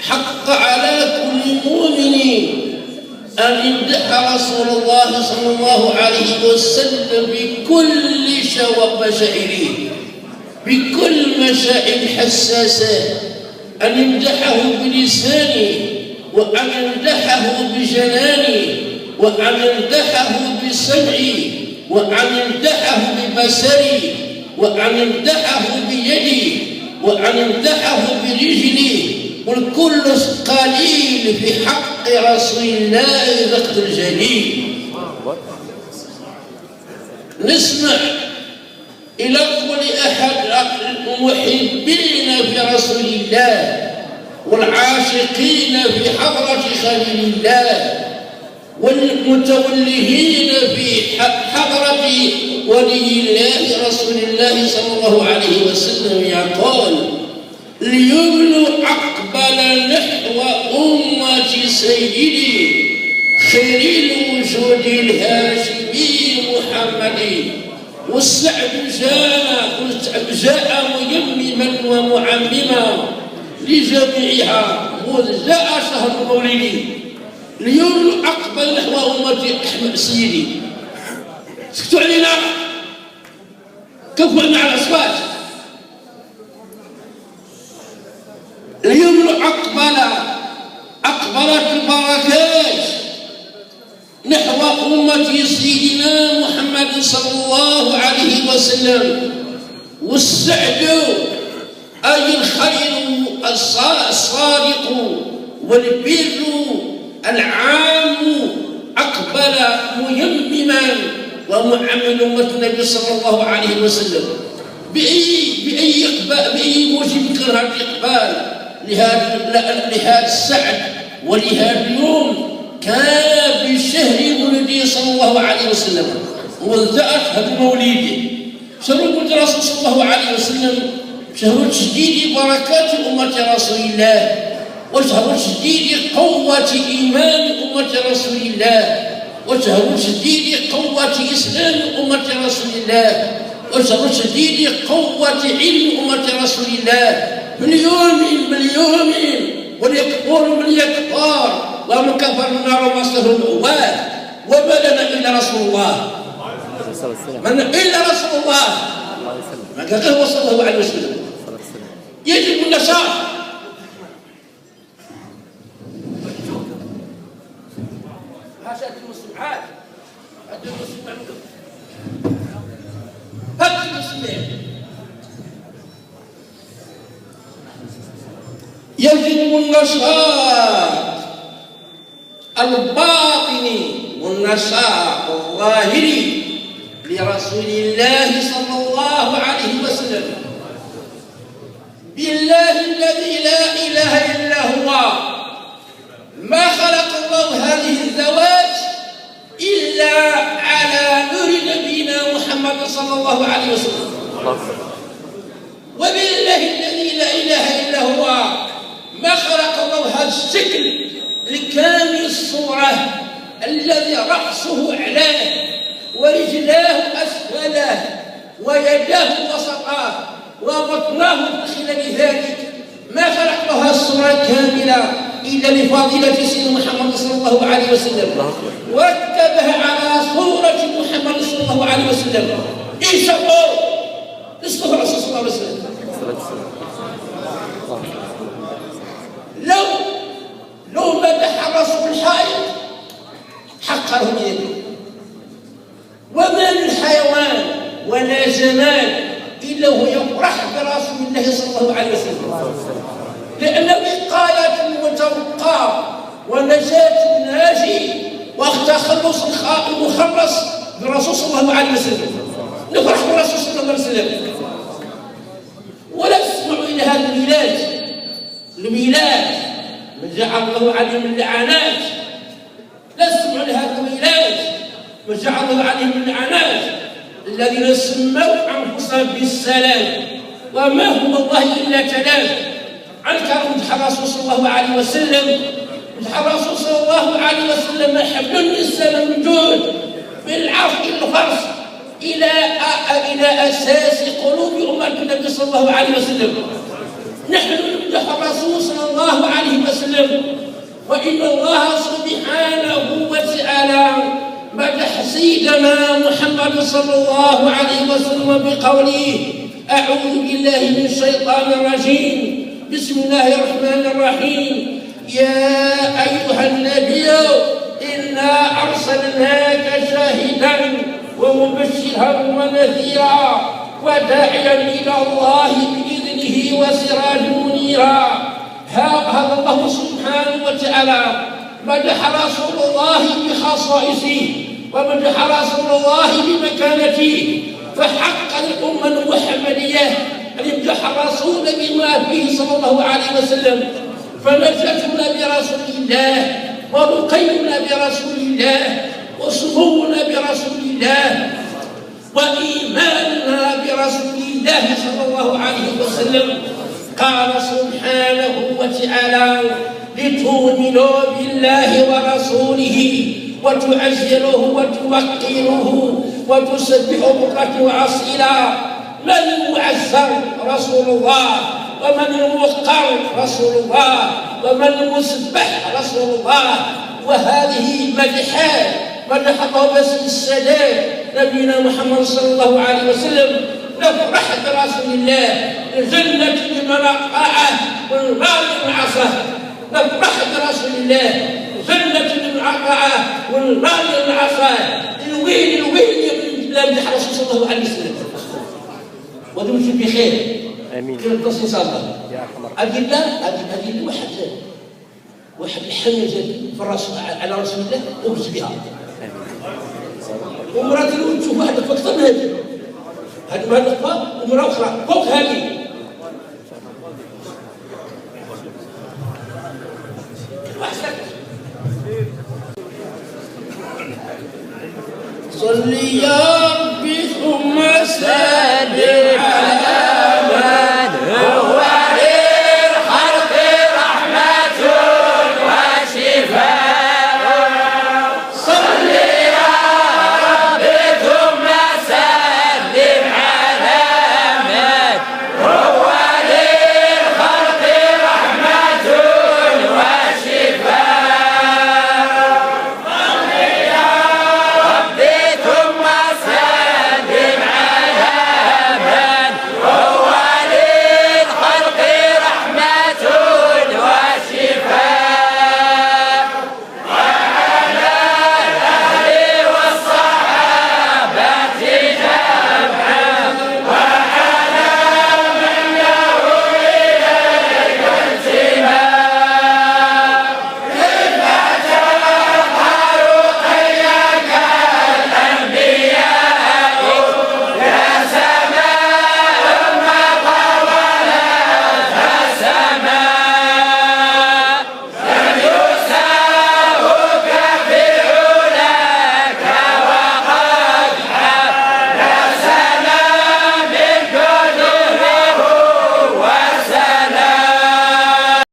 حق على كل مؤمن أن يمدح رسول الله صلى الله عليه وسلم بكل مشاعره، بكل مشاعر حساسة، أن يمدحه بلسانه، وأن يمدحه بجنانه، وأن يمدحه بسمعه، وأن يمدحه ببصره، وأن يمدحه بيده، وأن يمدحه برجله، والكل قليل في حق رسول الله ذكر الجليل. نسمع إلى قول أحد المحبين في رسول الله والعاشقين في حضرة خليل الله والمتولهين في حضرة ولي الله رسول الله صلى الله عليه وسلم يقول: ليبلو أقبل نحو أمة سيدي خير الوجود الهاشمي محمد، والسعد جاء ميمما ومعمما لجميعها مذ جاء شهر المولد. ليبلو أقبل نحو أمة أحمد سيدي. سكتوا علينا، كفوا لنا على الأصوات. ليبلو أقبلت البركات نحو أمة سيدنا محمد صلى الله عليه وسلم، والسعد أي الخير الصادق والبر العام أقبل ميمما ومعمل أمة النبي صلى الله عليه وسلم. بأي موجب كان هذا الإقبال لهذا السعد ولهذا اليوم؟ كان بشهر مولده صلى الله عليه وسلم، وانتهت هذا المولد شهر مولد الرسول صلى الله عليه وسلم، شهر تجديد بركات أمة رسول الله، وشهر تجديد قوة إيمان أمة رسول الله، وشهر تجديد قوة إسلام أمة رسول الله، وشهر تجديد قوة علم أمة رسول الله. باليوم وليكفر من يكفر، ومن كفر النار ومصره العواد، وما لنا إلا رسول الله، من إلا رسول الله، ما كان غير صلى الله عليه وسلم. يجب النشاط. هاشات المسلمات، هات المسلمين. يجب النشاط الباطني والنشاط الظاهري لرسول الله صلى الله عليه وسلم. بالله الذي لا إله إلا هو، ما خلق الله هذه الذوات إلا على نور نبينا محمد صلى الله عليه وسلم. وبالله الذي لا إله إلا هو، ما خلق الله هذا الشكل لكامل الصورة الذي رأسه أعلاه ورجلاه أسفله ويداه وسطاه وبطناه في خلال ذلك. ما خلق الله الصورة كاملة إلا لفضيلة سيدنا محمد صلى الله عليه وسلم، واتبه على صورة محمد صلى الله عليه وسلم. إن شاء الله نصطفى الرسول صلى الله عليه وسلم. لو مدح الرسول الحائط حقره بيده. وما من حيوان ولا جمال إلا هو يفرح برسول الله صلى الله عليه وسلم، لأنه وقاية المتوقع ونجاة الناجي وتخلص المخلص بالرسول صلى الله عليه وسلم. نفرح بالرسول صلى الله عليه وسلم، ولا تسمع إلى هذا الميلاد من جعل الله عليه من اللعنات. لا تسمع لهذا الميلاد من جعل الله عليه من اللعنات الذين سموا أنفسهم بالسلام، وما هو الله إلا كلام. عنك مدح الرسول صلى الله عليه وسلم، مدح الرسول صلى الله عليه وسلم حبل الإنسان الموجود بالعرش الفرس إلى أساس قلوب أمة النبي صلى الله عليه وسلم. نحن نمدح الرسول صلى الله عليه وسلم وإن الله سبحانه وتعالى مدح سيدنا محمد صلى الله عليه وسلم بقوله: أعوذ بالله من الشيطان الرجيم، بسم الله الرحمن الرحيم، يا أيها النبي إنا أرسلناك شاهدا ومبشرا ونذيرا وداعيا إلى الله بإذنه وسراجا منيرا. هذا الله سبحانه وتعالى مدح رسول الله بخصائصه ومدح رسول الله بمكانته، فحق الأمة المحمدية أن يمدح الرسول بما فيه صلى الله عليه وسلم. فنجاتنا برسول الله ورقينا برسول الله وسمونا برسول الله وإيماننا برسول الله صلى الله عليه وسلم. قال سبحانه وتعالى: لتؤمنوا بالله ورسوله وتعزروه وتوقروه وتسبحوا بكرة وأصيلا. من المعزر؟ رسول الله. ومن الموقر؟ رسول الله. ومن المسبح؟ رسول الله. وهذه مدحات مدح الله باسم السادات نبينا محمد صلى الله عليه وسلم. نفرح برسول الله الجنة لمن أطاعه والنار لمن عصاه. نفرح برسول الله الجنة لمن أطاعه والنار لمن عصاه. الويل لا يمدح الرسول صلى الله عليه وسلم. ودمتم بخير. امين. كنتصل صلى الله أدلة واحد الحمل في الرسول على رسول الله وبس بها. ومرات تشوف واحد اكثر من هذه هذه الأخبار ومراه أخرى فوق هذه. صلي يا